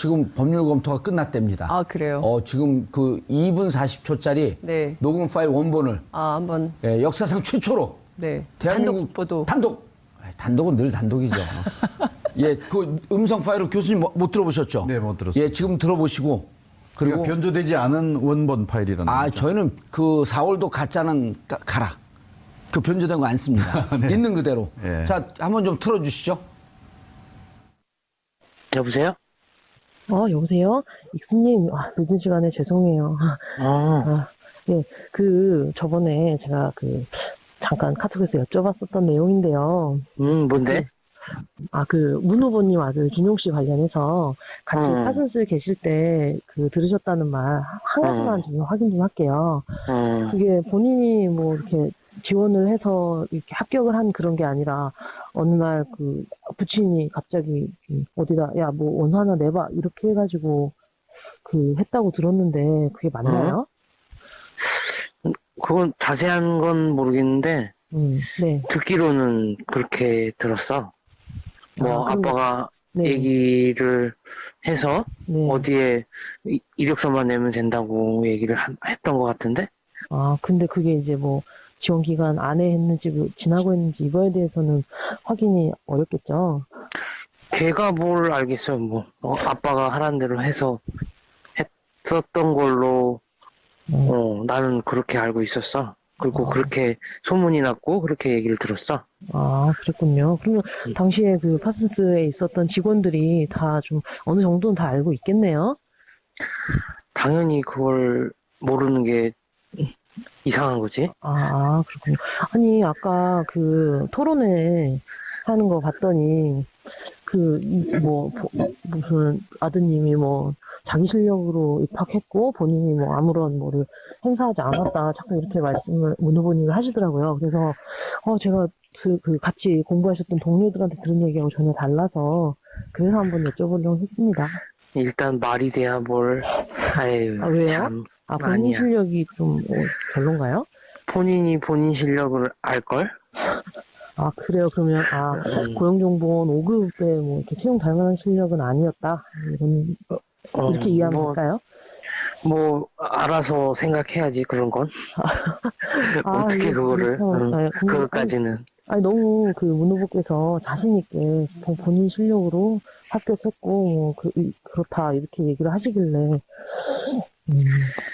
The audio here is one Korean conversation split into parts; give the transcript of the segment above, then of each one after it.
지금 법률 검토가 끝났답니다. 아, 그래요? 지금 그 2분 40초짜리 네. 녹음 파일 원본을 한번 예, 역사상 최초로 네. 대한민국 단독 보도. 단독은 늘 단독이죠. 예, 그 음성 파일을 교수님 못 들어보셨죠? 네, 못 들었어요. 예, 지금 들어보시고 그리고 그러니까 변조되지 않은 원본 파일이라는 거죠. 저희는 그 4월도 가짜는 가라. 그 변조된 거 안 씁니다. 네. 있는 그대로. 예. 자, 한번 좀 틀어주시죠. 여보세요? 여보세요? 익수님, 늦은 시간에 죄송해요. 예, 저번에 제가 잠깐 카톡에서 여쭤봤었던 내용인데요. 뭔데? 문 후보님 아들 준용 씨 관련해서 같이 파슨스 계실 때 들으셨다는 말 한 가지만 좀 확인 좀 할게요. 그게 본인이 뭐 이렇게 지원을 해서 이렇게 합격을 한 그런 게 아니라 어느 날 부친이 갑자기 어디다 야 뭐 원서 하나 내봐 이렇게 해가지고 했다고 들었는데 그게 맞나요? 그건 자세한 건 모르겠는데 네. 듣기로는 그렇게 들었어. 뭐 아빠가 네. 얘기를 해서 네. 어디에 이력서만 내면 된다고 얘기를 했던 것 같은데? 근데 그게 이제 뭐 지원 기간 안에 했는지 지나고 했는지 이거에 대해서는 확인이 어렵겠죠. 걔가 뭘 알겠어요. 뭐 아빠가 하라는 대로 해서 했었던 걸로 나는 그렇게 알고 있었어. 그리고 그렇게 소문이 났고 그렇게 얘기를 들었어. 그랬군요. 그러면 당시에 파슨스에 있었던 직원들이 다 좀 어느 정도는 다 알고 있겠네요. 당연히 그걸 모르는 게 이상한 거지. 그렇군요. 아니, 아까 토론회 하는 거 봤더니, 무슨 아드님이 자기 실력으로 입학했고, 본인이 아무런 뭐를 행사하지 않았다. 자꾸 이렇게 말씀을 문 후보님이 하시더라고요. 그래서, 제가 같이 공부하셨던 동료들한테 들은 얘기하고 전혀 달라서, 그래서 한번 여쭤보려고 했습니다. 일단 말이 돼야 뭘. 아유, 왜요? 참. 본인 아니야. 실력이 좀 별론가요? 본인이 본인 실력을 알걸? 그래요. 그러면, 고용정보원 5급에 이렇게 채용 될 만한 실력은 아니었다. 이렇게 이해하면 될까요? 알아서 생각해야지, 그런 건. 어떻게 그거를, 그것까지는. 너무 문 후보께서 자신있게 본인 실력으로 합격했고, 그렇다, 이렇게 얘기를 하시길래.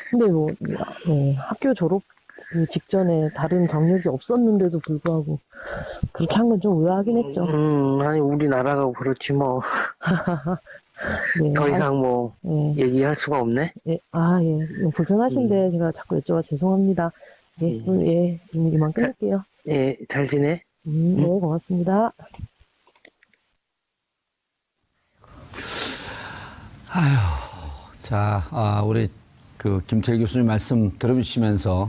근데 학교 졸업 직전에 다른 경력이 없었는데도 불구하고 그렇게 한 건 좀 의아하긴 했죠. 아니, 우리나라가 그렇지 뭐. 네, 더 이상 얘기할 수가 없네. 예, 불편하신데 제가 자꾸 여쭤봐 죄송합니다. 그럼 이만 끊을게요. 예, 잘 지내? 네, 고맙습니다. 자, 우리 김철 교수님 말씀 들어주시면서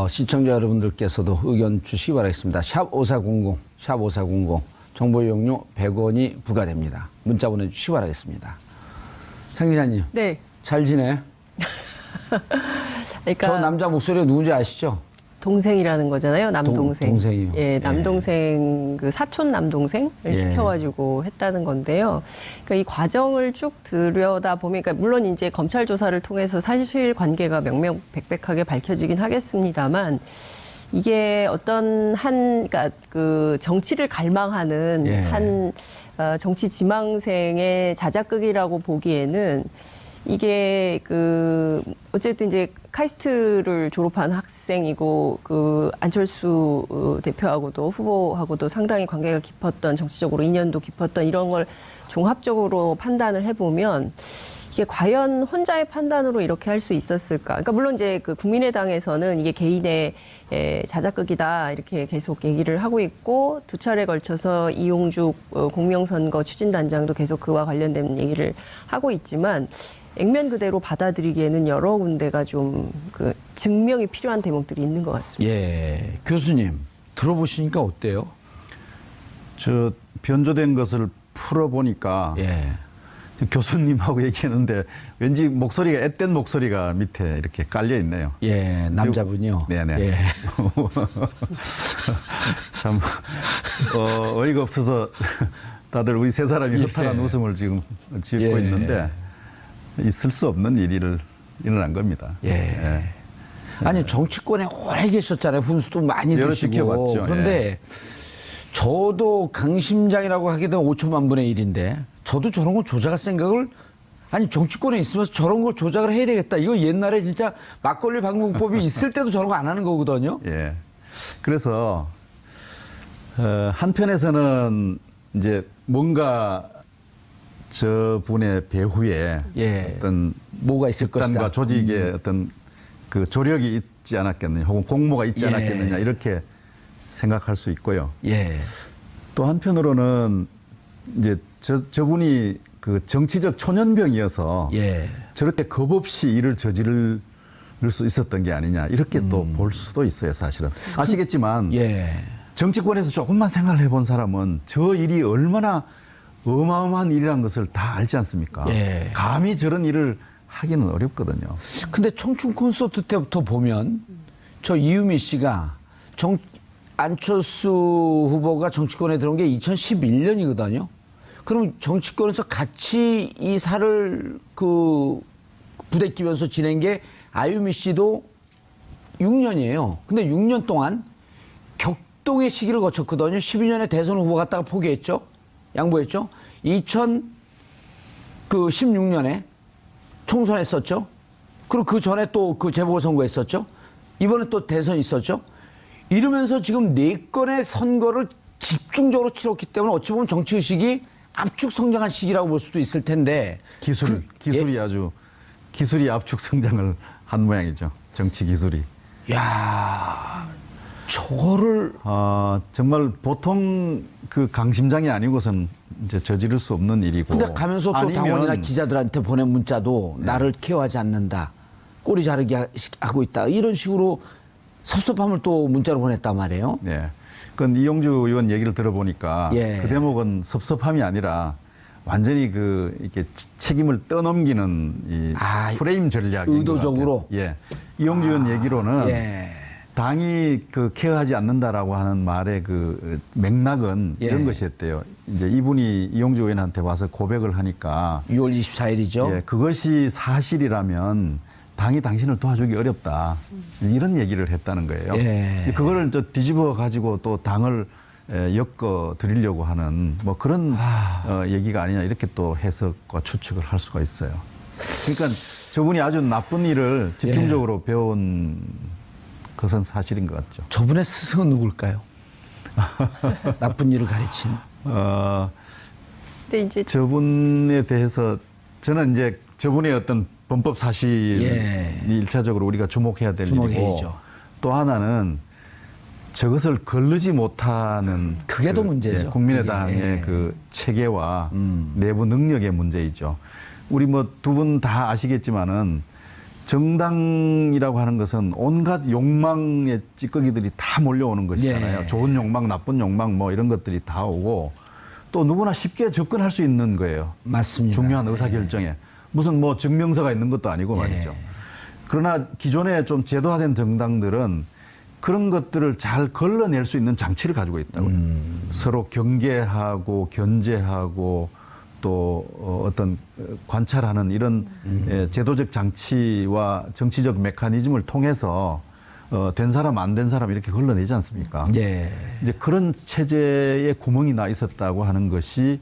시청자 여러분들께서도 의견 주시기 바라겠습니다. 샵 5400, 샵 5400 정보 이용료 100원이 부과됩니다. 문자 보내주시기 바라겠습니다. 상 기자님. 네. 잘 지내? 그러니까 저 남자 목소리가 누군지 아시죠? 동생이라는 거잖아요. 남동생. 동생이요. 예, 남동생 사촌 남동생을 시켜가지고 했다는 건데요. 그러니까 이 과정을 쭉 들여다 보면, 그러니까 물론 이제 검찰 조사를 통해서 사실관계가 명명백백하게 밝혀지긴 하겠습니다만, 이게 어떤 그러니까 정치를 갈망하는 한 정치 지망생의 자작극이라고 보기에는. 이게 어쨌든 이제 카이스트를 졸업한 학생이고 안철수 대표하고도 후보하고도 상당히 관계가 깊었던, 정치적으로 인연도 깊었던 이런 걸 종합적으로 판단을 해보면 이게 과연 혼자의 판단으로 이렇게 할 수 있었을까? 그러니까 물론 이제 국민의당에서는 이게 개인의 자작극이다 이렇게 계속 얘기를 하고 있고, 두 차례 걸쳐서 이용죽 공명선거 추진단장도 계속 그와 관련된 얘기를 하고 있지만, 액면 그대로 받아들이기에는 여러 군데가 좀 증명이 필요한 대목들이 있는 것 같습니다. 예, 교수님 들어보시니까 어때요? 변조된 것을 풀어보니까 교수님하고 얘기했는데 왠지 목소리가 앳된 목소리가 밑에 이렇게 깔려 있네요. 예, 남자분이요. 네네. 예. 참 어이가 없어서 다들 우리 세 사람이 허탈한 웃음을 지금 짓고 있는데 있을 수 없는 일을 일어난 겁니다. 아니 정치권에 오래 계셨잖아요. 훈수도 많이 여러 드시고. 지켜봤죠. 그런데 저도 강심장이라고 하게 되면 5천만 분의 1인데 저도 저런 거 조작할 생각을 아니 정치권에 있으면서 저런 걸 조작을 해야 되겠다. 이거 옛날에 진짜 막걸리 방공법이 있을 때도 저런 거 안 하는 거거든요. 그래서 한편에서는 이제 뭔가 저분의 배후에 어떤 뭐가 있을 것이다. 집단과 조직의 어떤 그 조력이 있지 않았겠느냐, 혹은 공모가 있지 않았겠느냐 이렇게 생각할 수 있고요. 또 한편으로는 이제 저분이 그 정치적 초년병이어서 저렇게 겁 없이 일을 저지를 수 있었던 게 아니냐 이렇게 또 볼 수도 있어요. 사실은 아시겠지만 정치권에서 조금만 생각을 해본 사람은 저 일이 얼마나 어마어마한 일이라는 것을 다 알지 않습니까? 감히 저런 일을 하기는 어렵거든요. 근데 청춘 콘서트 때부터 보면 저 이유미 씨가 안철수 후보가 정치권에 들어온 게 2011년이거든요. 그럼 정치권에서 같이 이 살을 그 부대끼면서 지낸 게 아유미 씨도 6년이에요. 근데 6년 동안 격동의 시기를 거쳤거든요. 12년에 대선 후보 갔다가 포기했죠. 양보했죠. 2016년에 총선했었죠. 그리고 그 전에 또 그 재보궐선거 했었죠. 이번에 또 대선 있었죠. 이러면서 지금 4건의 선거를 집중적으로 치렀기 때문에 어찌 보면 정치의식이 압축 성장한 시기라고 볼 수도 있을 텐데. 기술이 아주 기술이 압축 성장을 한 모양이죠. 정치 기술이. 야, 저거를 정말 보통 그 강심장이 아니고선 이제 저지를 수 없는 일이고. 근데 가면서 또 당원이나 기자들한테 보낸 문자도 나를 케어하지 않는다. 꼬리 자르기 하고 있다. 이런 식으로 섭섭함을 또 문자로 보냈단 말이에요. 그건 이용주 의원 얘기를 들어보니까 그 대목은 섭섭함이 아니라 완전히 그 이렇게 책임을 떠넘기는 이 프레임 전략이 의도적으로. 이용주 의원 얘기로는 당이 그 케어하지 않는다라고 하는 말의 그 맥락은 이런 것이었대요. 이제 이분이 이용주 의원한테 와서 고백을 하니까 6월 24일이죠. 그것이 사실이라면 당이 당신을 도와주기 어렵다. 이런 얘기를 했다는 거예요. 그거를 또 뒤집어 가지고 또 당을 엮어 드리려고 하는 뭐 그런 얘기가 아니냐 이렇게 또 해석과 추측을 할 수가 있어요. 그러니까 저분이 아주 나쁜 일을 집중적으로 배운 것은 사실인 것 같죠. 저분의 스승은 누굴까요? 나쁜 일을 가르친. 근데 이제 저분에 대해서 저는 이제 저분의 어떤 범법 사실이 일차적으로 우리가 주목해야 될 일이고 또 하나는 저것을 거르지 못하는 그게 더 문제죠. 국민의당의 그 체계와 내부 능력의 문제이죠. 우리 뭐 두 분 다 아시겠지만은 정당이라고 하는 것은 온갖 욕망의 찌꺼기들이 다 몰려오는 것이잖아요. 좋은 욕망, 나쁜 욕망 뭐 이런 것들이 다 오고 또 누구나 쉽게 접근할 수 있는 거예요. 맞습니다. 중요한 의사결정에. 무슨 뭐 증명서가 있는 것도 아니고 말이죠. 그러나 기존에 좀 제도화된 정당들은 그런 것들을 잘 걸러낼 수 있는 장치를 가지고 있다고요. 서로 경계하고 견제하고 또 어떤 관찰하는 이런 제도적 장치와 정치적 메커니즘을 통해서 된 사람 안 된 사람 이렇게 걸러내지 않습니까? 이제 그런 체제에 구멍이 나 있었다고 하는 것이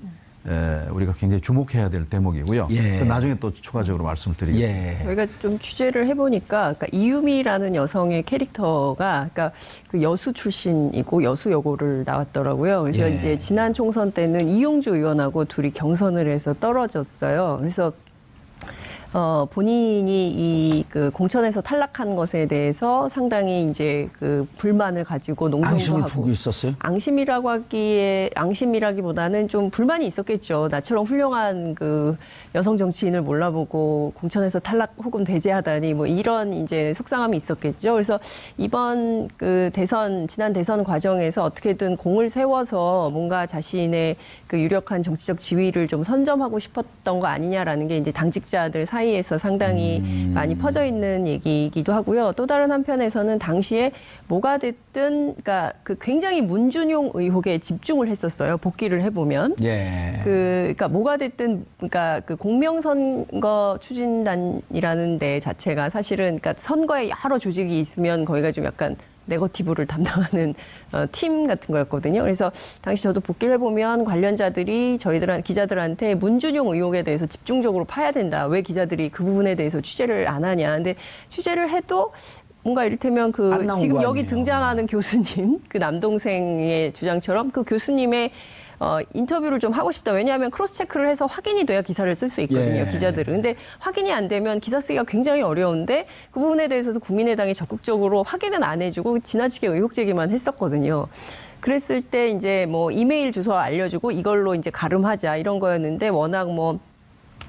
우리가 굉장히 주목해야 될 대목이고요. 나중에 또 추가적으로 말씀을 드리겠습니다. 저희가 좀 취재를 해보니까 그러니까 이유미라는 여성의 캐릭터가 그러니까 그 여수 출신이고 여수 여고를 나왔더라고요. 그래서 이제 지난 총선 때는 이용주 의원하고 둘이 경선을 해서 떨어졌어요. 그래서 본인이 이 그 공천에서 탈락한 것에 대해서 상당히 이제 그 불만을 가지고 농성도 앙심을 하고. 품고 있었어요? 앙심이라기보다는 좀 불만이 있었겠죠. 나처럼 훌륭한 그 여성 정치인을 몰라보고 공천에서 탈락 혹은 배제하다니 뭐 이런 이제 속상함이 있었겠죠. 그래서 이번 그 지난 대선 과정에서 어떻게든 공을 세워서 뭔가 자신의 그 유력한 정치적 지위를 좀 선점하고 싶었던 거 아니냐라는 게 이제 당직자들 사이 사이에서 상당히 많이 퍼져 있는 얘기이기도 하고요. 또 다른 한편에서는 당시에 뭐가 됐든 그러니까 그 굉장히 문준용 의혹에 집중을 했었어요. 복귀를 해보면. 예. 그러니까 뭐가 됐든 그러니까 그 공명선거 추진단이라는 데 자체가 사실은 그러니까 선거에 여러 조직이 있으면 거기가 좀 약간 네거티브를 담당하는 팀 같은 거였거든요. 그래서 당시 저도 복귀를 해보면 관련자들이 기자들한테 문준용 의혹에 대해서 집중적으로 파야 된다. 왜 기자들이 그 부분에 대해서 취재를 안 하냐. 근데 취재를 해도 뭔가 이를테면 그 지금 여기 등장하는 교수님, 그 남동생의 주장처럼 그 교수님의 인터뷰를 좀 하고 싶다. 왜냐하면 크로스 체크를 해서 확인이 돼야 기사를 쓸 수 있거든요. 예. 기자들은. 근데 확인이 안 되면 기사 쓰기가 굉장히 어려운데 그 부분에 대해서도 국민의당이 적극적으로 확인은 안 해주고 지나치게 의혹 제기만 했었거든요. 그랬을 때 이제 뭐 이메일 주소 알려주고 이걸로 이제 가름하자 이런 거였는데 워낙 뭐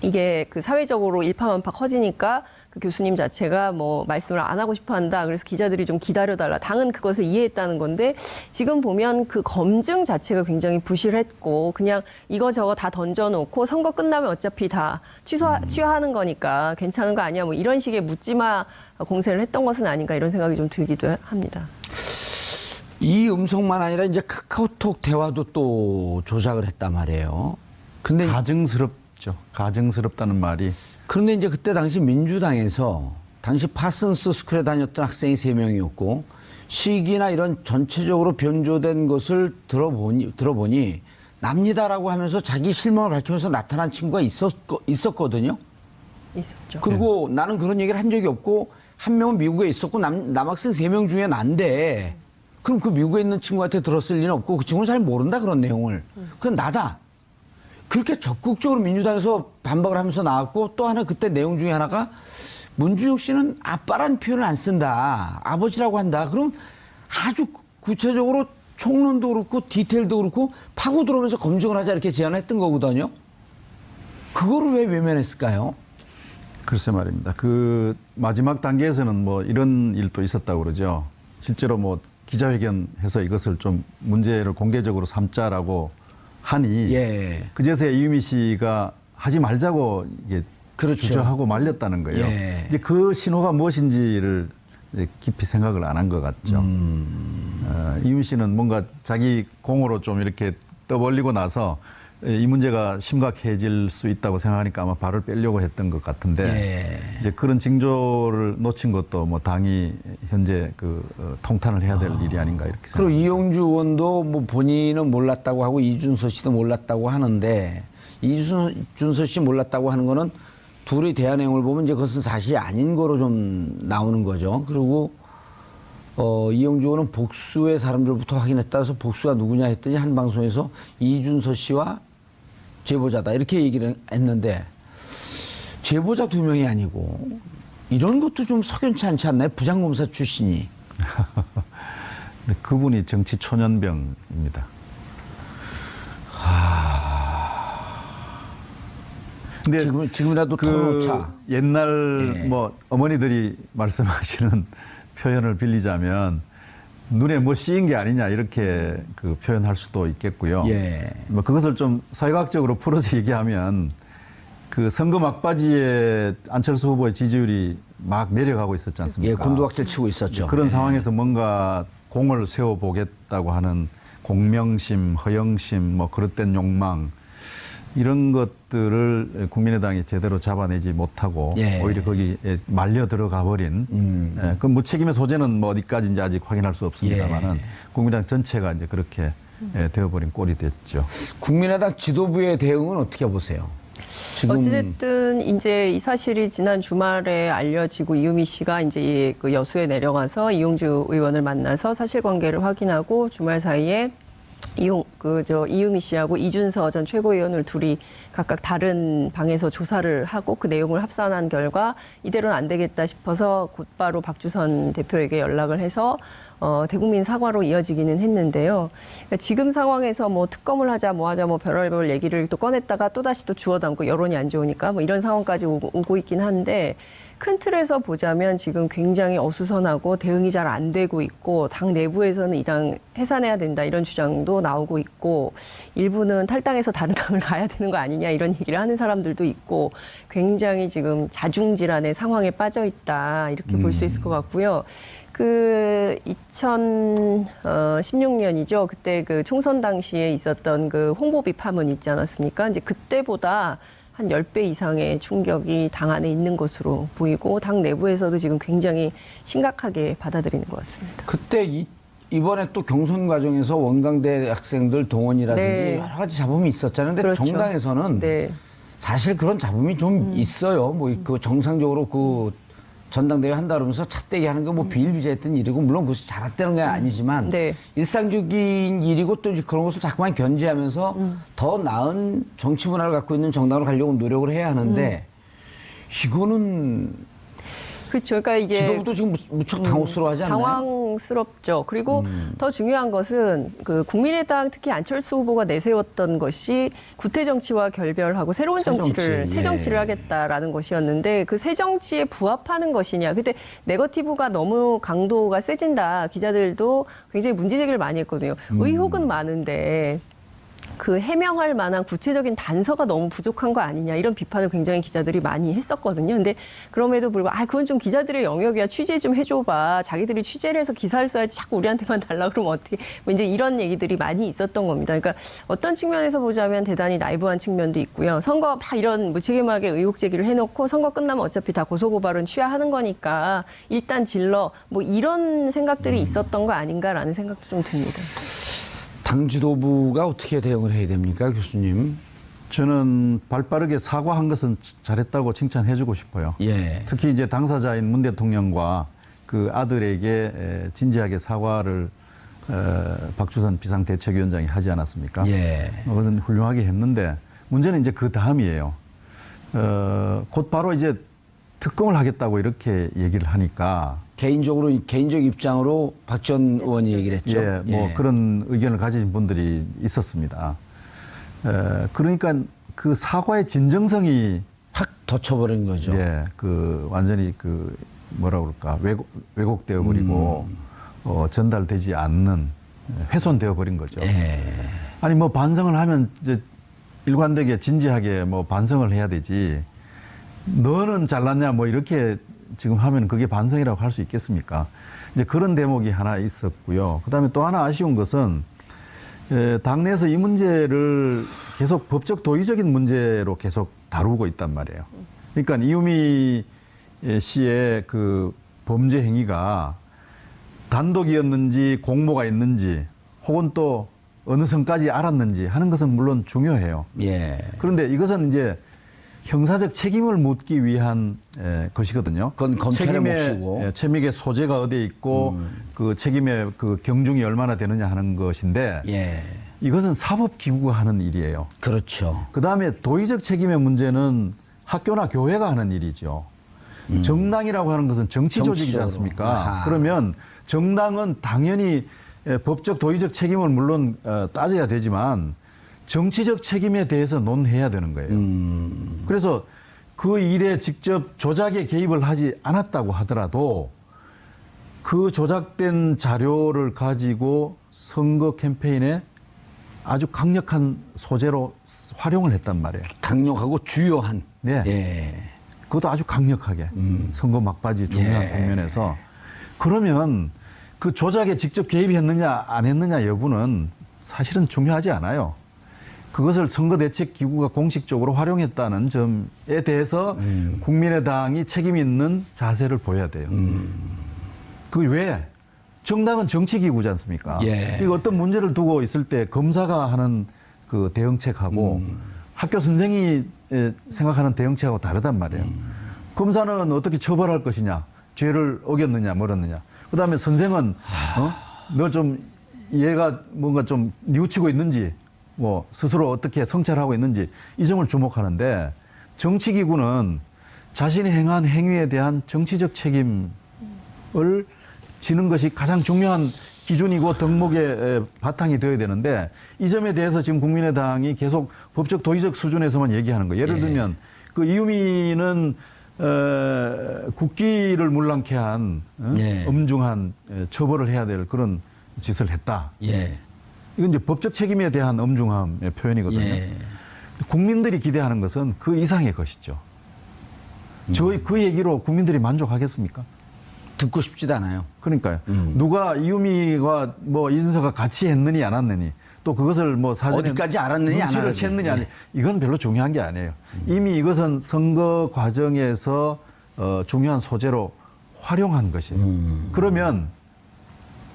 이게 그 사회적으로 일파만파 커지니까 그 교수님 자체가 뭐 말씀을 안 하고 싶어 한다. 그래서 기자들이 좀 기다려달라. 당은 그것을 이해했다는 건데 지금 보면 그 검증 자체가 굉장히 부실했고 그냥 이거저거 다 던져놓고 선거 끝나면 어차피 다 취하하는 거니까 괜찮은 거 아니야. 뭐 이런 식의 묻지마 공세를 했던 것은 아닌가 이런 생각이 좀 들기도 합니다. 이 음성만 아니라 이제 카카오톡 대화도 또 조작을 했단 말이에요. 근데 가증스럽죠. 가증스럽다는 말이. 그런데 이제 그때 당시 민주당에서 당시 파슨스 스쿨에 다녔던 학생이 3명이었고 시기나 이런 전체적으로 변조된 것을 들어보니 납니다라고 하면서 자기 실명을 밝히면서 나타난 친구가 있었거든요. 있었죠. 그리고 나는 그런 얘기를 한 적이 없고 한 명은 미국에 있었고 남학생 3명 중에 난데 그럼 그 미국에 있는 친구한테 들었을 리는 없고 그 친구는 잘 모른다 그런 내용을. 그건 나다. 그렇게 적극적으로 민주당에서 반박을 하면서 나왔고 또 하나 그때 내용 중에 하나가 문준용 씨는 아빠란 표현을 안 쓴다. 아버지라고 한다. 그럼 아주 구체적으로 총론도 그렇고 디테일도 그렇고 파고 들어오면서 검증을 하자 이렇게 제안을 했던 거거든요. 그거를 왜 외면했을까요? 글쎄 말입니다. 그 마지막 단계에서는 뭐 이런 일도 있었다고 그러죠. 실제로 뭐 기자회견해서 이것을 좀 문제를 공개적으로 삼자라고 하니 예. 그제서야 이유미 씨가 하지 말자고 이게 그렇죠. 주저하고 말렸다는 거예요. 예. 이제 그 신호가 무엇인지를 이제 깊이 생각을 안 한 것 같죠. 이유미 씨는 뭔가 자기 공으로 좀 이렇게 떠벌리고 나서 이 문제가 심각해질 수 있다고 생각하니까 아마 발을 빼려고 했던 것 같은데 예. 이제 그런 징조를 놓친 것도 뭐 당이 현재 통탄을 해야 될 일이 아닌가 이렇게 그리고 생각합니다. 이용주 의원도 뭐 본인은 몰랐다고 하고 이준서 씨도 몰랐다고 하는데 이준서 씨 몰랐다고 하는 거는 둘이 대화 내용을 보면 이제 그것은 사실이 아닌 거로 좀 나오는 거죠. 그리고 이용주 의원은 복수의 사람들부터 확인했다 해서 복수가 누구냐 했더니 한 방송에서 이준서 씨와 제보자다 이렇게 얘기를 했는데 제보자 2명이 아니고 이런 것도 좀 석연치 않지 않나요? 부장검사 출신이. 근데 그분이 정치 초년병입니다. 근데 지금이라도 털어놓자. 옛날 예. 뭐 어머니들이 말씀하시는 표현을 빌리자면 눈에 뭐 씌인 게 아니냐 이렇게 그 표현할 수도 있겠고요. 예. 뭐 그것을 좀 사회학적으로 풀어서 얘기하면 그 선거 막바지에 안철수 후보의 지지율이 막 내려가고 있었지 않습니까? 예, 곤두박질 치고 있었죠. 그런 예. 상황에서 뭔가 공을 세워보겠다고 하는 공명심, 허영심, 뭐 그릇된 욕망 이런 것들을 국민의당이 제대로 잡아내지 못하고 예. 오히려 거기에 말려 들어가 버린 그 무책임의 소재는 뭐 어디까지인지 아직 확인할 수 없습니다만은 예. 국민의당 전체가 이제 그렇게 되어버린 꼴이 됐죠. 국민의당 지도부의 대응은 어떻게 보세요? 지금 어찌됐든 이제 이 사실이 지난 주말에 알려지고 이유미 씨가 이제 그 여수에 내려가서 이용주 의원을 만나서 사실관계를 확인하고 주말 사이에 이유미 씨하고 이준서 전 최고위원을 둘이 각각 다른 방에서 조사를 하고 그 내용을 합산한 결과 이대로는 안 되겠다 싶어서 곧바로 박주선 대표에게 연락을 해서 대국민 사과로 이어지기는 했는데요. 그러니까 지금 상황에서 뭐 특검을 하자 뭐 하자 뭐 별의별 얘기를 또 꺼냈다가 또다시 또 주워담고 여론이 안 좋으니까 뭐 이런 상황까지 오고 있긴 한데 큰 틀에서 보자면 지금 굉장히 어수선하고 대응이 잘 안 되고 있고 당 내부에서는 이 당 해산해야 된다 이런 주장도 나오고 있고 일부는 탈당해서 다른 당을 가야 되는 거 아니냐 아니냐 이런 얘기를 하는 사람들도 있고 굉장히 지금 자중질환의 상황에 빠져 있다 이렇게 볼 수 있을 것 같고요. 그 2016년이죠. 그때 그 총선 당시에 있었던 그 홍보비 파문 있지 않았습니까? 이제 그때보다 한 10배 이상의 충격이 당 안에 있는 것으로 보이고 당 내부에서도 지금 굉장히 심각하게 받아들이는 것 같습니다. 그때 이번에 또 경선 과정에서 원광대 학생들 동원이라든지 네. 여러 가지 잡음이 있었잖아요. 근데 그렇죠. 정당에서는 네. 사실 그런 잡음이 좀 있어요. 뭐 그 정상적으로 그 전당대회 한다 그러면서 찻대기 하는 게 뭐 비일비재했던 일이고 물론 그것이 잘했다는 게 아니지만 네. 일상적인 일이고 또 이제 그런 것을 자꾸만 견제하면서 더 나은 정치 문화를 갖고 있는 정당으로 가려고 노력을 해야 하는데 이거는 그렇죠. 그러니까 이제 지도부도 지금 무척 당혹스러워하지 않나요? 당황스럽죠. 그리고 더 중요한 것은 그 국민의당 특히 안철수 후보가 내세웠던 것이 구태 정치와 결별하고 새로운 정치를 새 정치를 하겠다라는 것이었는데 그 새 정치에 부합하는 것이냐. 근데 네거티브가 너무 강도가 세진다. 기자들도 굉장히 문제 제기를 많이 했거든요. 의혹은 많은데 그 해명할 만한 구체적인 단서가 너무 부족한 거 아니냐 이런 비판을 굉장히 기자들이 많이 했었거든요. 근데 그럼에도 불구하고 그건 좀 기자들의 영역이야. 취재 좀 해줘봐. 자기들이 취재를 해서 기사를 써야지 자꾸 우리한테만 달라 그러면 어떻게 뭐 이제 이런 얘기들이 많이 있었던 겁니다. 그러니까 어떤 측면에서 보자면 대단히 나이브한 측면도 있고요. 선거 막 이런 무책임하게 의혹 제기를 해놓고 선거 끝나면 어차피 다 고소고발은 취하하는 거니까 일단 질러 뭐 이런 생각들이 있었던 거 아닌가라는 생각도 좀 듭니다. 당 지도부가 어떻게 대응을 해야 됩니까, 교수님? 저는 발빠르게 사과한 것은 잘했다고 칭찬해주고 싶어요. 예. 특히 이제 당사자인 문 대통령과 그 아들에게 진지하게 사과를 박주선 비상대책위원장이 하지 않았습니까? 예. 그것은 훌륭하게 했는데 문제는 이제 그 다음이에요. 곧 바로 이제 특검을 하겠다고 이렇게 얘기를 하니까 개인적 입장으로 박 전 의원이 얘기를 했죠. 예, 뭐 그런 의견을 가진 분들이 있었습니다. 그러니까 그 사과의 진정성이 확 덧쳐버린 거죠. 예, 그 완전히 그 뭐라 그럴까 왜곡되어 버리고 전달되지 않는 훼손되어 버린 거죠. 예. 아니 뭐 반성을 하면 이제 일관되게 진지하게 뭐 반성을 해야 되지. 너는 잘났냐 뭐 이렇게 지금 하면 그게 반성이라고 할 수 있겠습니까? 이제 그런 대목이 하나 있었고요. 그다음에 또 하나 아쉬운 것은 당내에서 이 문제를 계속 법적 도의적인 문제로 계속 다루고 있단 말이에요. 그러니까 이유미 씨의 그 범죄 행위가 단독이었는지 공모가 있는지 혹은 또 어느 선까지 알았는지 하는 것은 물론 중요해요. 예. 그런데 이것은 이제 형사적 책임을 묻기 위한 것이거든요. 그건 검찰의 몫이고. 책임의 소재가 어디에 있고 그 책임의 그 경중이 얼마나 되느냐 하는 것인데 예. 이것은 사법기구가 하는 일이에요. 그렇죠. 그다음에 도의적 책임의 문제는 학교나 교회가 하는 일이죠. 정당이라고 하는 것은 정치 조직이지 않습니까? 아하. 그러면 정당은 당연히 법적 도의적 책임을 물론 따져야 되지만 정치적 책임에 대해서 논해야 되는 거예요. 그래서 그 일에 직접 조작에 개입을 하지 않았다고 하더라도 그 조작된 자료를 가지고 선거 캠페인에 아주 강력한 소재로 활용을 했단 말이에요. 강력하고 주요한. 네. 예. 그것도 아주 강력하게 선거 막바지 중요한 국면에서 그러면 그 조작에 직접 개입했느냐 안 했느냐 여부는 사실은 중요하지 않아요. 그것을 선거대책기구가 공식적으로 활용했다는 점에 대해서 국민의당이 책임 있는 자세를 보여야 돼요. 그 왜? 정당은 정치기구지 않습니까? 예. 이거 어떤 문제를 두고 있을 때 검사가 하는 그 대응책하고 학교 선생이 생각하는 대응책하고 다르단 말이에요. 검사는 어떻게 처벌할 것이냐, 죄를 어겼느냐, 멀었느냐. 그다음에 선생은 너 좀 얘가 뭔가 좀 뉘우치고 있는지, 뭐 스스로 어떻게 성찰하고 있는지 이 점을 주목하는데 정치기구는 자신이 행한 행위에 대한 정치적 책임을 지는 것이 가장 중요한 기준이고 덕목의 바탕이 되어야 되는데 이 점에 대해서 지금 국민의당이 계속 법적 도의적 수준에서만 얘기하는 거예요. 예를 들면 그 이유미는 국기를 물랑케 한 엄중한 처벌을 해야 될 그런 짓을 했다. 예. 이건 이제 법적 책임에 대한 엄중함의 표현이거든요. 예. 국민들이 기대하는 것은 그 이상의 것이죠. 저희 그 얘기로 국민들이 만족하겠습니까? 듣고 싶지도 않아요. 그러니까요. 누가 이유미와 뭐 이준석과 같이 했느니 안 했느니 또 그것을 뭐 사전에 어디까지 알았느니 안 눈치를 알았느니. 챘느니 아니 이건 별로 중요한 게 아니에요. 이미 이것은 선거 과정에서 중요한 소재로 활용한 것이에요. 그러면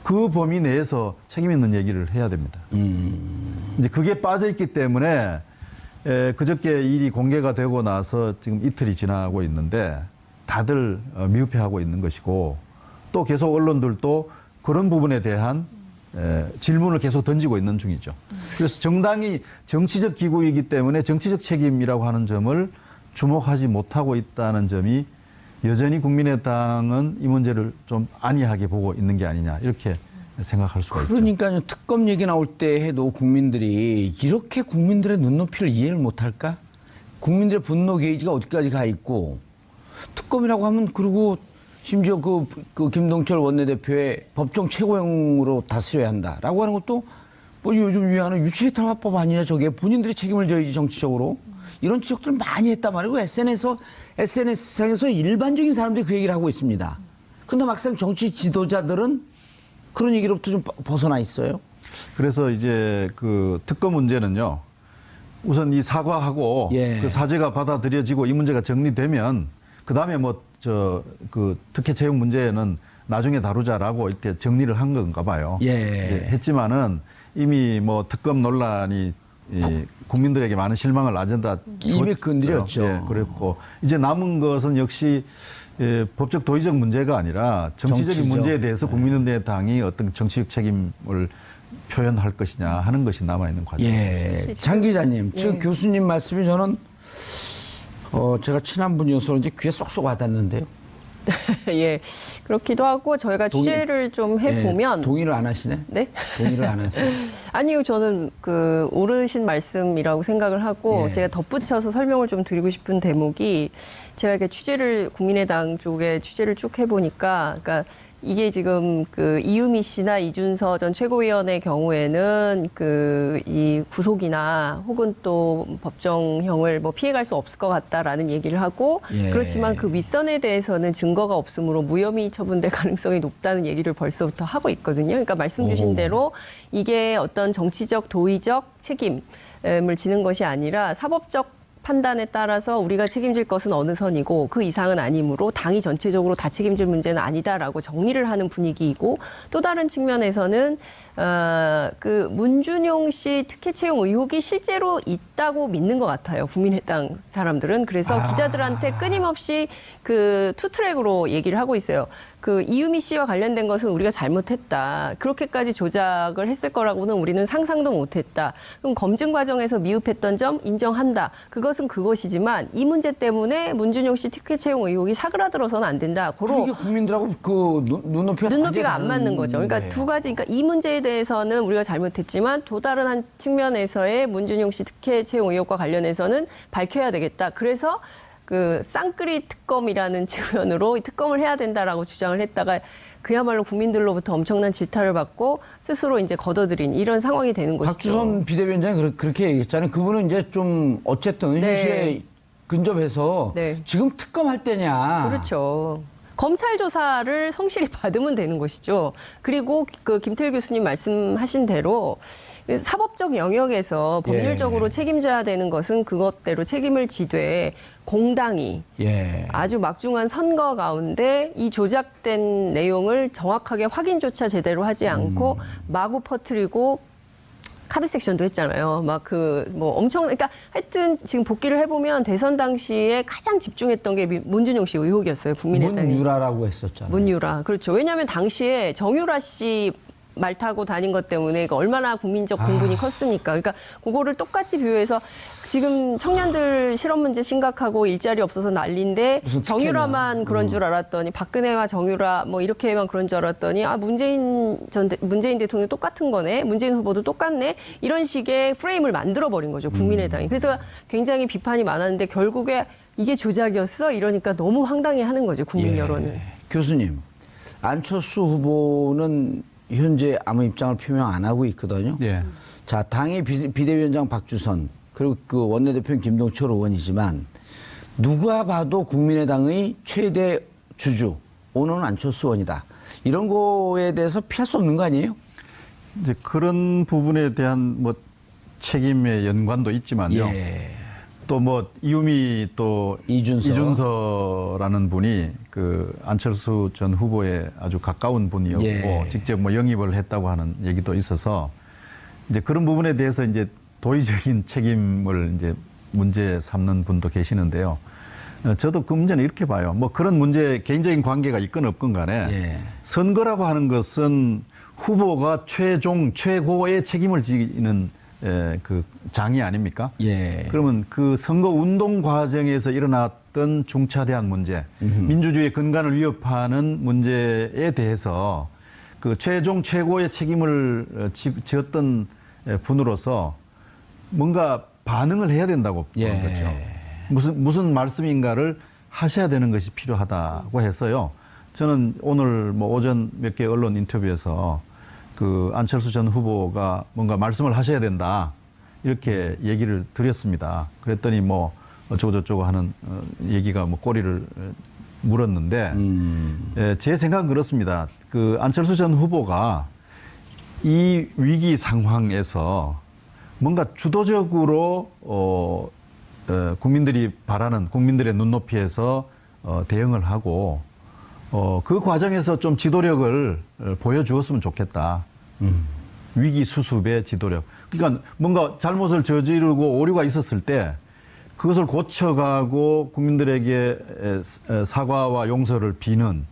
그 범위 내에서 책임 있는 얘기를 해야 됩니다. 이제 그게 빠져 있기 때문에 그저께 일이 공개가 되고 나서 지금 이틀이 지나고 있는데 다들 미흡해하고 있는 것이고 또 계속 언론들도 그런 부분에 대한 질문을 계속 던지고 있는 중이죠. 그래서 정당이 정치적 기구이기 때문에 정치적 책임이라고 하는 점을 주목하지 못하고 있다는 점이 여전히 국민의당은 이 문제를 좀 안이하게 보고 있는 게 아니냐 이렇게 생각할 수가 있죠. 그러니까요. 특검 얘기 나올 때 해도 국민들이 이렇게 국민들의 눈높이를 이해를 못할까? 국민들의 분노 게이지가 어디까지 가 있고 특검이라고 하면 그리고 심지어 그 김동철 원내대표의 법정 최고형으로 다스려야 한다라고 하는 것도 뭐 요즘 유행하는 유체이탈화법 아니냐 저게 본인들이 책임을 져야지 정치적으로 이런 지적들을 많이 했단 말이고 SNS상에서 일반적인 사람들이 그 얘기를 하고 있습니다. 근데 막상 정치 지도자들은 그런 얘기로부터 좀 벗어나 있어요. 그래서 이제 그 특검 문제는요. 우선 이 사과하고 예. 그 사죄가 받아들여지고 이 문제가 정리되면 그 다음에 그 특혜 채용 문제는 나중에 다루자라고 이렇게 정리를 한 건가 봐요. 예. 했지만은 이미 뭐 특검 논란이 국민들에게 많은 실망을 아젠다 이미 건드렸죠. 예, 그랬고 이제 남은 것은 역시 법적 도의적 문제가 아니라 정치적인 정치적. 문제에 대해서 국민의당이 어떤 정치적 책임을 표현할 것이냐 하는 것이 남아있는 과정입니다. 예. 장 기자님, 지금 교수님 말씀이 저는 제가 친한 분이어서 그런지 귀에 쏙쏙 와닿는데요. 예, 그렇기도 하고 저희가 취재를 좀 해보면 동의를 안 하시네? 네? 동의를 안 하세요? 아니요, 저는 그 옳으신 말씀이라고 생각을 하고 예. 제가 덧붙여서 설명을 좀 드리고 싶은 대목이 제가 이렇게 취재를 국민의당 쪽에 취재를 쭉 해보니까 그러니까 이게 지금 그 이유미 씨나 이준서 전 최고위원의 경우에는 그 이 구속이나 혹은 또 법정형을 뭐 피해갈 수 없을 것 같다라는 얘기를 하고 예. 그렇지만 그 윗선에 대해서는 증거가 없으므로 무혐의 처분될 가능성이 높다는 얘기를 벌써부터 하고 있거든요. 그러니까 말씀 주신 대로 이게 어떤 정치적 도의적 책임을 지는 것이 아니라 사법적 판단에 따라서 우리가 책임질 것은 어느 선이고 그 이상은 아니므로 당이 전체적으로 다 책임질 문제는 아니다라고 정리를 하는 분위기이고 또 다른 측면에서는 그 문준용 씨 특혜 채용 의혹이 실제로 있다고 믿는 것 같아요. 국민의당 사람들은. 그래서 기자들한테 끊임없이 그 투트랙으로 얘기를 하고 있어요. 그 이유미 씨와 관련된 것은 우리가 잘못했다. 그렇게까지 조작을 했을 거라고는 우리는 상상도 못했다. 그럼 검증 과정에서 미흡했던 점 인정한다. 그것은 그것이지만 이 문제 때문에 문준용 씨 특혜 채용 의혹이 사그라들어서는 안 된다. 그러게 국민들하고 그 눈높이가 안 맞는 거죠. 그러니까 두 가지. 그러니까 이 문제에 대해서는 우리가 잘못했지만 또 다른 한 측면에서의 문준용 씨 특혜 채용 의혹과 관련해서는 밝혀야 되겠다. 그래서 그 쌍끌이 특검이라는 측면으로 특검을 해야 된다라고 주장을 했다가 그야말로 국민들로부터 엄청난 질타를 받고 스스로 이제 걷어들인 이런 상황이 되는 것이죠. 박주선 비대위원장이 그렇게 얘기했잖아요. 그분은 이제 좀 어쨌든 네. 현실에 근접해서 네. 지금 특검할 때냐. 그렇죠. 검찰 조사를 성실히 받으면 되는 것이죠. 그리고 그 김태일 교수님 말씀하신 대로 사법적 영역에서 법률적으로 책임져야 되는 것은 그것대로 책임을 지되 공당이 아주 막중한 선거 가운데 이 조작된 내용을 정확하게 확인조차 제대로 하지 않고 마구 퍼뜨리고 카드 섹션도 했잖아요. 막 그러니까 하여튼 지금 복귀를 해보면 대선 당시에 가장 집중했던 게 문준용 씨 의혹이었어요. 국민의당이. 문유라라고 했었잖아요. 문유라. 그렇죠. 왜냐하면 당시에 정유라 씨 말 타고 다닌 것 때문에 얼마나 국민적 공분이 컸습니까? 그러니까 그거를 똑같이 비유해서 지금 청년들 실업 문제 심각하고 일자리 없어서 난리인데 정유라만 그런 줄 알았더니 박근혜와 정유라 뭐 이렇게만 그런 줄 알았더니 문재인 대통령 똑같은 거네. 문재인 후보도 똑같네. 이런 식의 프레임을 만들어 버린 거죠. 국민의당이. 그래서 굉장히 비판이 많았는데 결국에 이게 조작이었어? 이러니까 너무 황당해하는 거죠. 국민 여론은. 교수님, 안철수 후보는 현재 아무 입장을 표명 안 하고 있거든요. 예. 자, 당의 비대위원장 박주선, 그리고 그 원내대표는 김동철 의원이지만 누가 봐도 국민의당의 최대 주주 오너는 안철수 의원이다. 이런 거에 대해서 피할 수 없는 거 아니에요? 이제 그런 부분에 대한 뭐 책임의 연관도 있지만요. 예. 또 뭐 이유미 또 이준서라는 분이 그 안철수 전 후보에 아주 가까운 분이었고 예. 직접 뭐 영입을 했다고 하는 얘기도 있어서 이제 그런 부분에 대해서 이제 도의적인 책임을 이제 문제 삼는 분도 계시는데요. 저도 그 문제는 이렇게 봐요. 뭐 그런 문제 개인적인 관계가 있건 없건 간에 예. 선거라고 하는 것은 후보가 최고의 책임을 지는 그 장이 아닙니까? 예. 그러면 그 선거 운동 과정에서 일어났던 중차대한 문제, 민주주의의 근간을 위협하는 문제에 대해서 그 최고의 책임을 지었던 분으로서 뭔가 반응을 해야 된다고 보는 거죠. 무슨 말씀인가를 하셔야 되는 것이 필요하다고 해서요. 저는 오늘 뭐 오전 몇 개 언론 인터뷰에서 그 안철수 전 후보가 뭔가 말씀을 하셔야 된다 이렇게 얘기를 드렸습니다. 그랬더니 뭐 어쩌고저쩌고 하는 얘기가 뭐 꼬리를 물었는데 제 생각은 그렇습니다. 그 안철수 전 후보가 이 위기 상황에서 뭔가 주도적으로 국민들이 바라는 국민들의 눈높이에서 대응을 하고 그 과정에서 좀 지도력을 보여주었으면 좋겠다. 위기 수습의 지도력. 그러니까 뭔가 잘못을 저지르고 오류가 있었을 때 그것을 고쳐가고 국민들에게 사과와 용서를 비는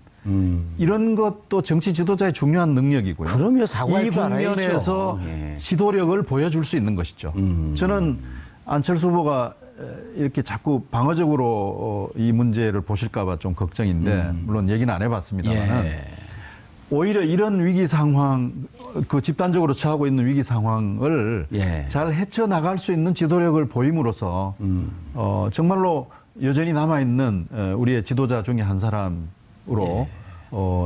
이런 것도 정치 지도자의 중요한 능력이고요. 그럼요, 사과할 이 줄 알아야죠. 국면에서 예. 지도력을 보여줄 수 있는 것이죠. 저는 안철수 후보가 이렇게 자꾸 방어적으로 이 문제를 보실까 봐 좀 걱정인데 물론 얘기는 안 해봤습니다만은 예. 오히려 이런 위기 상황, 그 집단적으로 처하고 있는 위기 상황을 예. 잘 헤쳐나갈 수 있는 지도력을 보임으로써 정말로 여전히 남아있는 우리의 지도자 중에 한 사람으로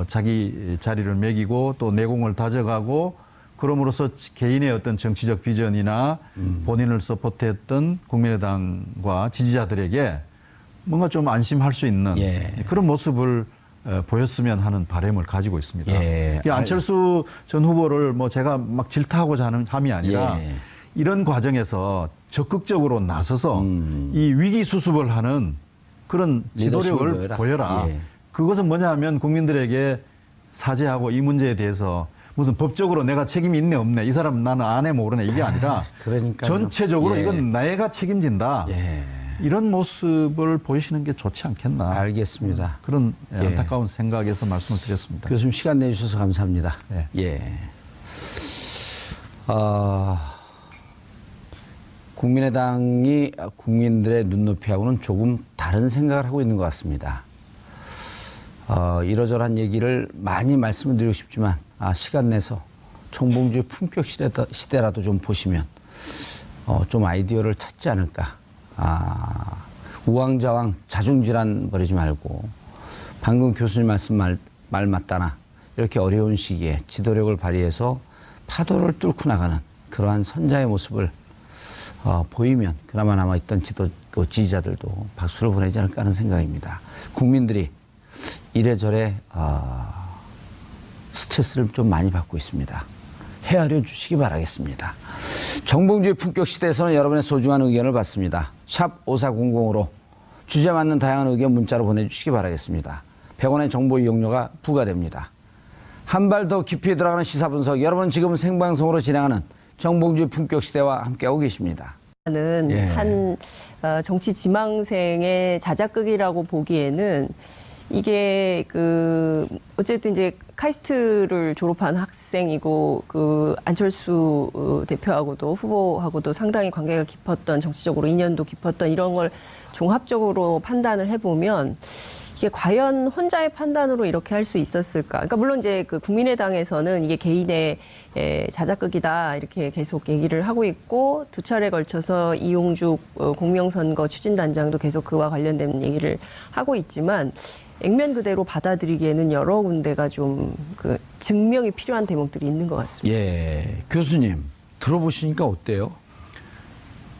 자기 자리를 매기고 또 내공을 다져가고 그럼으로써 개인의 어떤 정치적 비전이나 본인을 서포트했던 국민의당과 지지자들에게 뭔가 좀 안심할 수 있는 그런 모습을 보였으면 하는 바람을 가지고 있습니다. 안철수 전 후보를 뭐 제가 막 질타하고자 하는 함이 아니라 이런 과정에서 적극적으로 나서서 이 위기 수습을 하는 그런 지도력을 보여라. 그것은 뭐냐 하면 국민들에게 사죄하고 이 문제에 대해서 무슨 법적으로 내가 책임이 있네 없네 이 사람 나는 안 해 모르네 이게 아니라 전체적으로 이건 내가 책임진다. 이런 모습을 보이시는 게 좋지 않겠나. 알겠습니다. 그런 안타까운 생각에서 말씀을 드렸습니다. 교수님 시간 내주셔서 감사합니다. 국민의당이 국민들의 눈높이하고는 조금 다른 생각을 하고 있는 것 같습니다. 이러저러한 얘기를 많이 말씀을 드리고 싶지만 시간 내서 정봉주의 품격 시대라도 좀 보시면 좀 아이디어를 찾지 않을까. 우왕좌왕 자중질환 버리지 말고 방금 교수님 말씀 말 맞다나 이렇게 어려운 시기에 지도력을 발휘해서 파도를 뚫고 나가는 그러한 선자의 모습을 보이면 그나마 남아있던 지지자들도 박수를 보내지 않을까 하는 생각입니다. 국민들이 이래저래 스트레스를 좀 많이 받고 있습니다. 헤아려 주시기 바라겠습니다. 정봉주의 품격 시대에서는 여러분의 소중한 의견을 받습니다. 샵 5400으로 주제 맞는 다양한 의견 문자로 보내주시기 바라겠습니다. 100원의 정보 이용료가 부과됩니다. 한 발 더 깊이 들어가는 시사 분석. 여러분 지금 생방송으로 진행하는 정봉주의 품격 시대와 함께하고 계십니다. 한 정치 지망생의 자작극이라고 보기에는 이게 어쨌든 이제 카이스트를 졸업한 학생이고 안철수 대표하고도 후보하고도 상당히 관계가 깊었던 정치적으로 인연도 깊었던 이런 걸 종합적으로 판단을 해보면 이게 과연 혼자의 판단으로 이렇게 할 수 있었을까? 그러니까 물론 이제 국민의당에서는 이게 개인의 자작극이다 이렇게 계속 얘기를 하고 있고 두 차례 걸쳐서 이용죽 공명선거 추진단장도 계속 그와 관련된 얘기를 하고 있지만 액면 그대로 받아들이기에는 여러 군데가 좀 증명이 필요한 대목들이 있는 것 같습니다. 교수님 들어보시니까 어때요?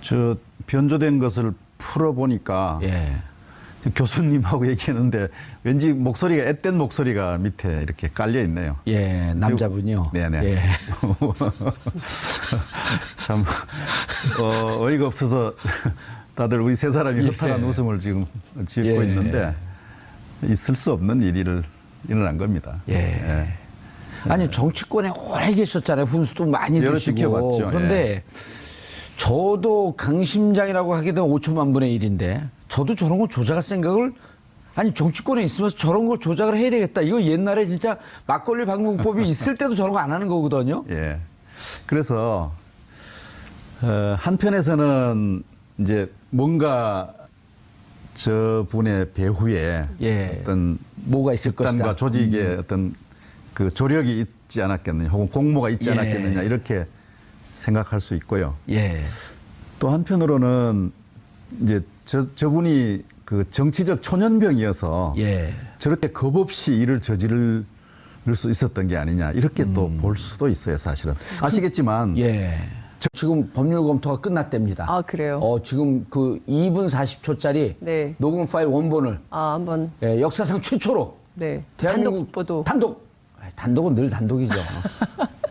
저 변조된 것을 풀어보니까 예. 교수님하고 얘기했는데 왠지 목소리가 앳된 목소리가 밑에 이렇게 깔려 있네요. 예, 남자분이요. 네네. 예. 참 어이가 없어서 다들 우리 세 사람이 허탈한 웃음을 지금 짓고 예. 있는데 있을 수 없는 일이 일어난 겁니다. 예. 아니 정치권에 오래 계셨잖아요. 훈수도 많이 여러 드시고. 지켜봤죠. 그런데 저도 강심장이라고 하게 되면 5천만 분의 1인데 저도 저런 걸 조작할 생각을 아니 정치권에 있으면서 저런 걸 조작을 해야 되겠다. 이거 옛날에 진짜 막걸리 방공법이 있을 때도 저런 거 안 하는 거거든요. 예. 그래서 한편에서는 이제 뭔가 저분의 배후에 예. 어떤 뭐가 있을 것이다. 집단과 조직의 어떤 그 조력이 있지 않았겠느냐, 혹은 공모가 있지 예. 않았겠느냐 이렇게 생각할 수 있고요. 예. 또 한편으로는 이제 저분이 그 정치적 초년병이어서 예. 저렇게 겁 없이 일을 저지를 수 있었던 게 아니냐 이렇게 또 볼 수도 있어요, 사실은. 아시겠지만 예. 지금 법률 검토가 끝났답니다. 아, 그래요? 지금 그 2분 40초짜리 네. 녹음 파일 원본을 한번 예, 역사상 최초로 네. 대한민국 단독 보도. 단독은 늘 단독이죠.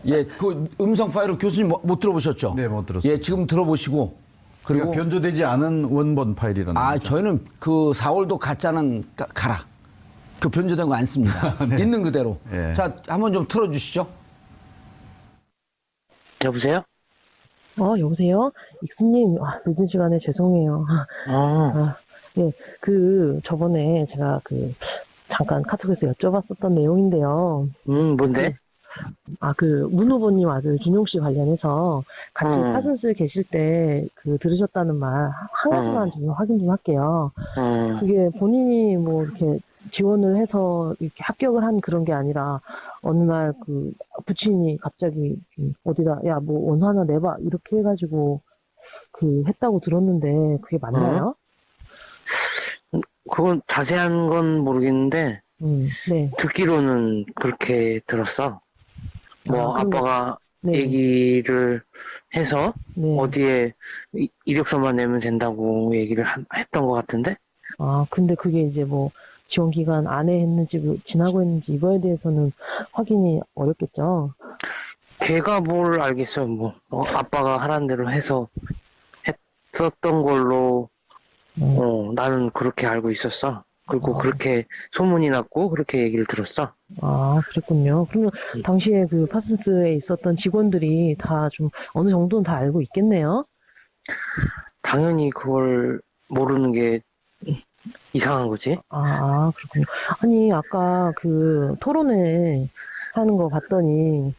예, 그 음성 파일을 교수님 못 들어보셨죠? 네, 못 들었어요. 예, 지금 들어보시고 그리고 그리고 변조되지 않은 원본 파일이라는 거죠. 저희는 그 4월도 가짜는 가라. 그 변조된 거 안 씁니다. 있는 그대로. 예. 자, 한번 좀 틀어주시죠. 여보세요? 여보세요? 익수님, 늦은 시간에 죄송해요. 예, 저번에 제가 잠깐 카톡에서 여쭤봤었던 내용인데요. 뭔데? 문 후보님 아들 준용 씨 관련해서 같이 파슨스 계실 때 들으셨다는 말 한 가지만 좀 확인 좀 할게요. 그게 본인이 뭐 이렇게 지원을 해서 이렇게 합격을 한 그런 게 아니라 어느 날 부친이 갑자기 어디다 야 뭐 원서 하나 내봐 이렇게 해가지고 했다고 들었는데 그게 맞나요? 그건 자세한 건 모르겠는데 네. 듣기로는 그렇게 들었어. 뭐 아빠가 네. 얘기를 해서 네. 어디에 이력서만 내면 된다고 얘기를 했던 것 같은데? 근데 그게 이제 뭐 지원 기간 안에 했는지 지나고 했는지 이거에 대해서는 확인이 어렵겠죠. 걔가 뭘 알겠어. 뭐 아빠가 하라는 대로 해서 했었던 걸로 나는 그렇게 알고 있었어. 그리고 그렇게 소문이 났고 그렇게 얘기를 들었어. 그랬군요. 그러면 당시에 파슨스에 있었던 직원들이 다 좀 어느 정도는 다 알고 있겠네요. 당연히 그걸 모르는 게 이상한 거지. 그렇군요. 아니, 아까 토론회 하는 거 봤더니,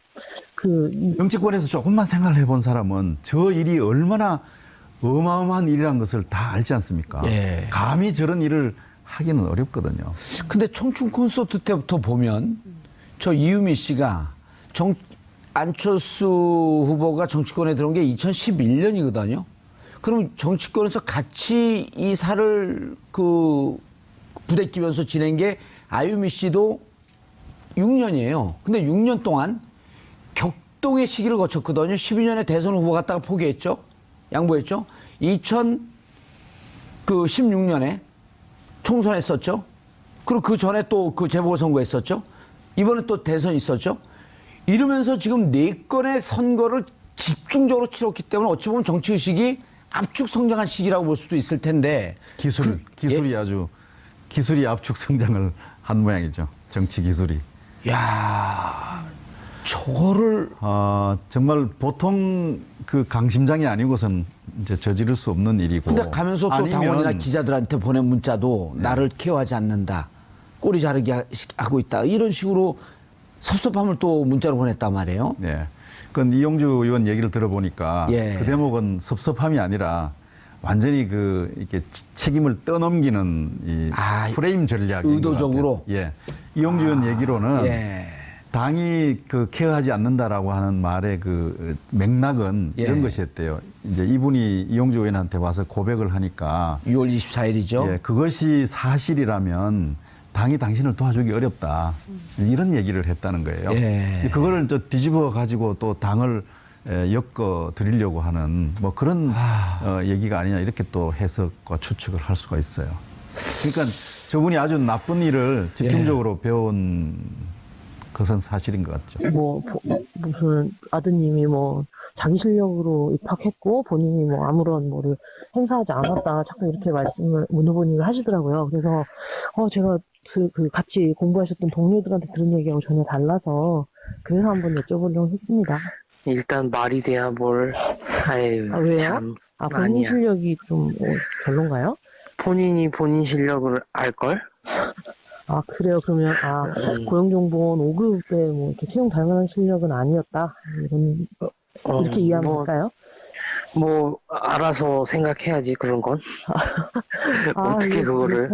정치권에서 조금만 생각을 해본 사람은 저 일이 얼마나 어마어마한 일이라는 것을 다 알지 않습니까? 예. 감히 저런 일을 하기는 어렵거든요. 근데 청춘 콘서트 때부터 보면 저 이유미 씨가 안철수 후보가 정치권에 들어온 게 2011년이거든요. 그럼 정치권에서 같이 이 살을 부대끼면서 지낸 게 아유미 씨도 6년이에요. 근데 6년 동안 격동의 시기를 거쳤거든요. 12년에 대선 후보 갔다가 포기했죠. 양보했죠. 2016년에 총선했었죠. 그리고 그 전에 또 재보궐선거 했었죠. 이번에 또 대선 있었죠. 이러면서 지금 4건의 선거를 집중적으로 치렀기 때문에 어찌 보면 정치의식이 압축 성장한 시기라고 볼 수도 있을 텐데. 기술이 압축 성장을 한 모양이죠. 정치 기술이. 야, 저거를 정말 보통 강심장이 아니고선 이제 저지를 수 없는 일이고. 근데 가면서 또 당원이나 기자들한테 보낸 문자도 나를 케어하지 않는다. 꼬리 자르기 하고 있다. 이런 식으로 섭섭함을 또 문자로 보냈단 말이에요. 네. 그건 이용주 의원 얘기를 들어보니까 그 대목은 섭섭함이 아니라 완전히 이렇게 책임을 떠넘기는 이 프레임 전략인 의도적으로. 것 같아요. 예. 이용주 의원 얘기로는 당이 케어하지 않는다라고 하는 말의 맥락은 이런 것이었대요. 이제 이분이 이용주 의원한테 와서 고백을 하니까 6월 24일이죠. 예, 그것이 사실이라면 당이 당신을 도와주기 어렵다. 이런 얘기를 했다는 거예요. 그거를 뒤집어 가지고 또 당을 엮어 드리려고 하는 뭐 그런 얘기가 아니냐 이렇게 또 해석과 추측을 할 수가 있어요. 그러니까 저분이 아주 나쁜 일을 집중적으로 배운 것은 사실인 것 같죠. 뭐 무슨 아드님이 뭐 자기 실력으로 입학했고 본인이 뭐 아무런 뭐를 행사하지 않았다 자꾸 이렇게 말씀을 문 후보님이 하시더라고요. 그래서 제가 그 같이 공부하셨던 동료들한테 들은 얘기하고 전혀 달라서 그래서 한번 여쭤보려고 했습니다. 일단 말이 돼야 뭘. 아유, 왜요? 참. 본인 아니야. 실력이 좀 별론가요? 본인이 본인 실력을 알걸? 그래요. 그러면 고용정보원 5급에 뭐 이렇게 채용 될 만한 실력은 아니었다. 이런 이렇게 이해하면 될까요? 뭐 알아서 생각해야지 그런 건. 어떻게 그거를?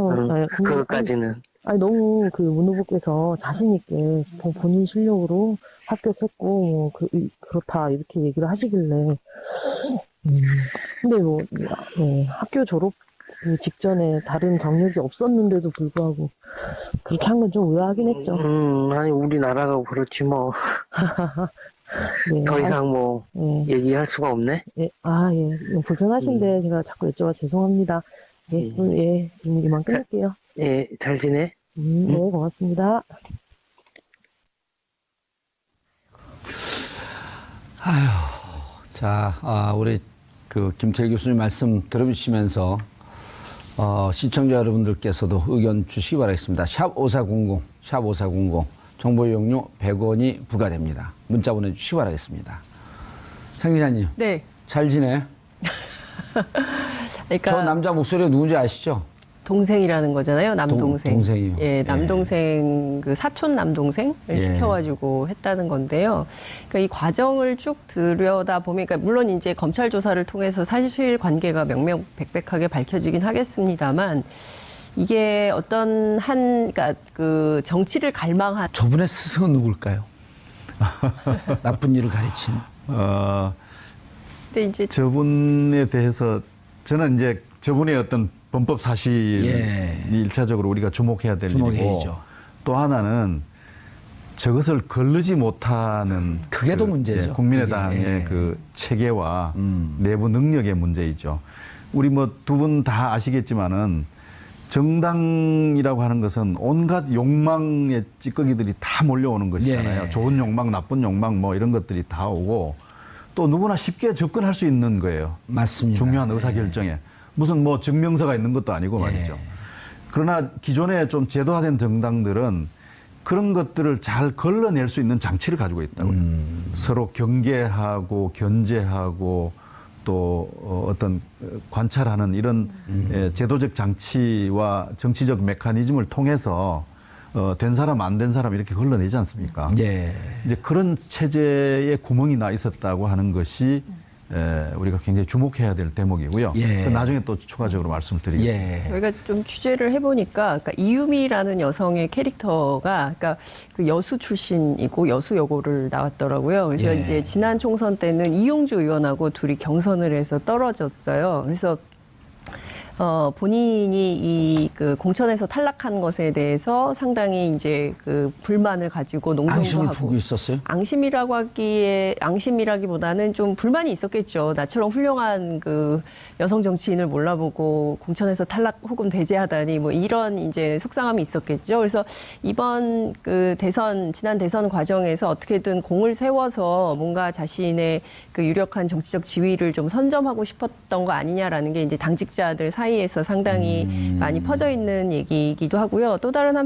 그것까지는. 너무 그 문 후보께서 자신 있게 본인 실력으로 합격했고 뭐 그렇다 이렇게 얘기를 하시길래 근데 뭐 학교 졸업 그 직전에 다른 경력이 없었는데도 불구하고 그렇게 한 건 좀 의아하긴 했죠. 아니 우리나라가 그렇지 뭐. 네, 더 이상 뭐 얘기할 수가 없네. 불편하신데 제가 자꾸 여쭤봐 죄송합니다. 그럼 이만 끊을게요. 잘 지내? 네, 고맙습니다. 자, 우리 그 김철 교수님 말씀 들어주시면서 시청자 여러분들께서도 의견 주시기 바라겠습니다. 샵 5400, 샵 5400 정보 이용료 100원이 부과됩니다. 문자 보내주시기 바라겠습니다. 상 기자님. 네. 잘 지내? 그러니까 저 남자 목소리가 누군지 아시죠? 동생이라는 거잖아요. 남동생. 동생이요. 예, 남동생 그 사촌 남동생을 시켜가지고 했다는 건데요. 그러니까 이 과정을 쭉 들여다 보면, 그러니까 물론 이제 검찰 조사를 통해서 사실 관계가 명명백백하게 밝혀지긴 하겠습니다만, 이게 어떤 그러니까 그 정치를 갈망한 저분의 스승은 누굴까요? 나쁜 일을 가르친. 근데 이제 저분에 대해서 저는 이제 저분의 어떤 범법 사실이 일차적으로 우리가 주목해야 될 일이고 또 하나는 저것을 거르지 못하는 그게 더 문제죠. 국민의당의 그 체계와 내부 능력의 문제이죠. 우리 뭐 두 분 다 아시겠지만은 정당이라고 하는 것은 온갖 욕망의 찌꺼기들이 다 몰려오는 것이잖아요. 좋은 욕망, 나쁜 욕망 뭐 이런 것들이 다 오고 또 누구나 쉽게 접근할 수 있는 거예요. 맞습니다. 중요한 의사결정에. 무슨 뭐 증명서가 있는 것도 아니고 말이죠. 그러나 기존에 좀 제도화된 정당들은 그런 것들을 잘 걸러낼 수 있는 장치를 가지고 있다고요. 서로 경계하고 견제하고 또 어떤 관찰하는 이런 제도적 장치와 정치적 메커니즘을 통해서 된 사람 안 된 사람 이렇게 걸러내지 않습니까? 이제 그런 체제에 구멍이 나 있었다고 하는 것이 우리가 굉장히 주목해야 될 대목이고요. 나중에 또 추가적으로 말씀을 드리겠습니다. 저희가 좀 취재를 해보니까, 그러니까 이유미라는 여성의 캐릭터가, 그러니까 그 여수 출신이고 여수 여고를 나왔더라고요. 그래서 이제 지난 총선 때는 이용주 의원하고 둘이 경선을 해서 떨어졌어요. 그래서 본인이 이 그 공천에서 탈락한 것에 대해서 상당히 이제 그 불만을 가지고 농성도 앙심을 하고. 품고 있었어요? 앙심이라기보다는 좀 불만이 있었겠죠. 나처럼 훌륭한 그 여성 정치인을 몰라보고 공천에서 탈락 혹은 배제하다니 뭐 이런 이제 속상함이 있었겠죠. 그래서 이번 그 지난 대선 과정에서 어떻게든 공을 세워서 뭔가 자신의 그 유력한 정치적 지위를 좀 선점하고 싶었던 거 아니냐라는 게 이제 당직자들 사이에서 상당히 많이 퍼져 있는 얘기이기도 하고요. 또 다른